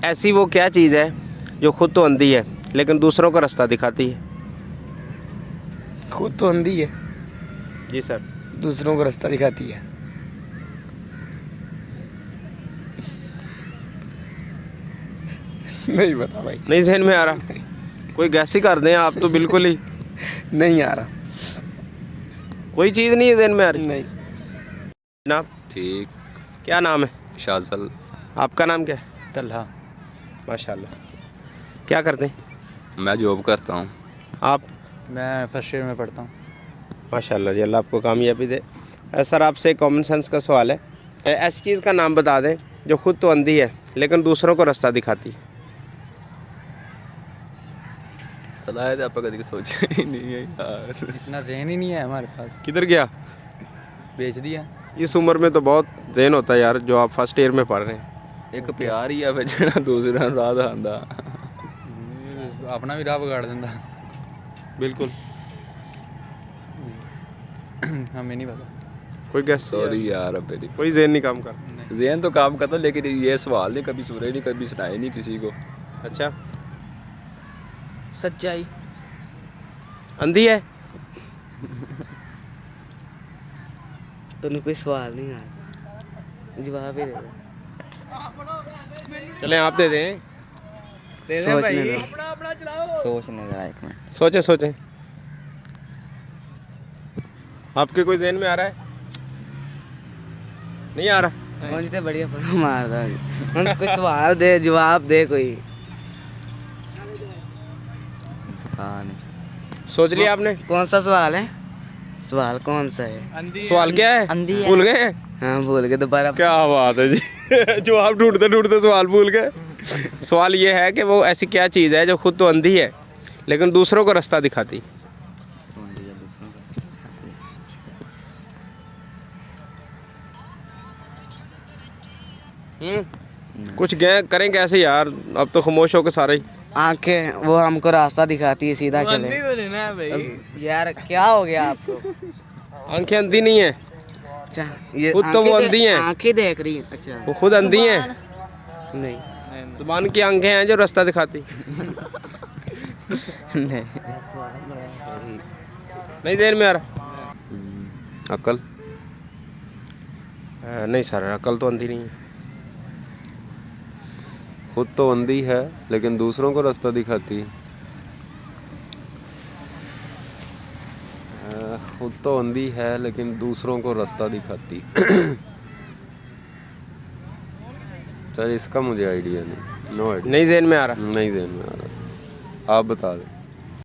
ऐसी वो क्या चीज़ है जो खुद तो अंधी है लेकिन दूसरों का रास्ता दिखाती है? खुद तो अंधी है, जी सर। दूसरों को रास्ता दिखाती है। नहीं पता भाई, नहीं जहन में आ रहा? कोई गैस ही कर दें आप तो बिल्कुल ही नहीं आ रहा। कोई चीज़ नहीं है जहन में आ रही? नहीं। जनाब ठीक। क्या नाम है? शाजल। आपका नाम क्या है? तल्हा। माशाल्लाह। क्या करते हैं मैं जॉब करता हूँ। आप? मैं फर्स्ट ईयर में पढ़ता हूँ। माशाल्लाह जी, अल्लाह आपको कामयाबी दे। सर आपसे कॉमन सेंस का सवाल है, ऐसी चीज़ का नाम बता दें जो खुद तो अंधी है लेकिन दूसरों को रास्ता दिखाती है। पता है आप कभी सोचा ही नहीं है यार। इतना जहन ही नहीं है हमारे पास, किधर गया? बेच दिया। इस उम्र में तो बहुत जहन होता है यार, जो आप फर्स्ट ईयर में पढ़ रहे हैं। एक प्यार ही है जेड़ा दूसरा राह आंदा। अपना भी राह बिगाड़ देंदा। बिल्कुल। हमें नहीं पता। कोई गैस? सॉरी यार, अब मेरी कोई जहन नहीं काम कर। ज़हन तो काम करता, लेकिन ये सवाल नहीं कभी सुने, नहीं कभी सुनाए नहीं किसी को। अच्छा, सच्चाई। अंधी है? तूने कोई सवाल नहीं आया, जवाब ही दे दे। चलें आप दे दें। सोचने दो, सोचने दो एक मिनट। सोचें सोचें। आपके कोई जहन में आ रहा है? नहीं आ रहा? मुझे बढ़िया पढ़ा मारदा मुझे कोई सवाल दे, जवाब दे कोई। हाँ नहीं, सोच लिया आपने? कौन सा सवाल है? सवाल कौन सा है? सवाल क्या है? अंधी है। भूल गए? हाँ भूल गए, दोबारा। क्या बात है जी जवाब ढूंढते ढूंढते सवाल भूल गए। सवाल ये है कि वो ऐसी क्या चीज़ है जो खुद तो अंधी है लेकिन दूसरों को रास्ता दिखाती। कुछ गए करें कैसे यार, अब तो खामोश हो के सारे ही। आंखें, वो हमको रास्ता दिखाती है, सीधा चले। अब यार क्या हो गया आपको? आंखें अंधी नहीं है, अच्छा, ये खुद तो वो आंखें अंधी हैं। आंखें देख रही हैं। अच्छा, वो खुद अंधी हैं। नहीं जुबान की आंखें हैं जो रास्ता दिखाती। नहीं। नहीं देर में आ रहा? अकल। नहीं सर, अकल तो अंधी नहीं है। खुद तो अंधी है लेकिन दूसरों को रास्ता दिखाती। खुद तो अंधी है लेकिन दूसरों को रास्ता दिखाती। सर इसका मुझे आइडिया नहीं। No idea. नहीं जेन में आ रहा? नहीं ज़हन में आ रहा। आप बता दें।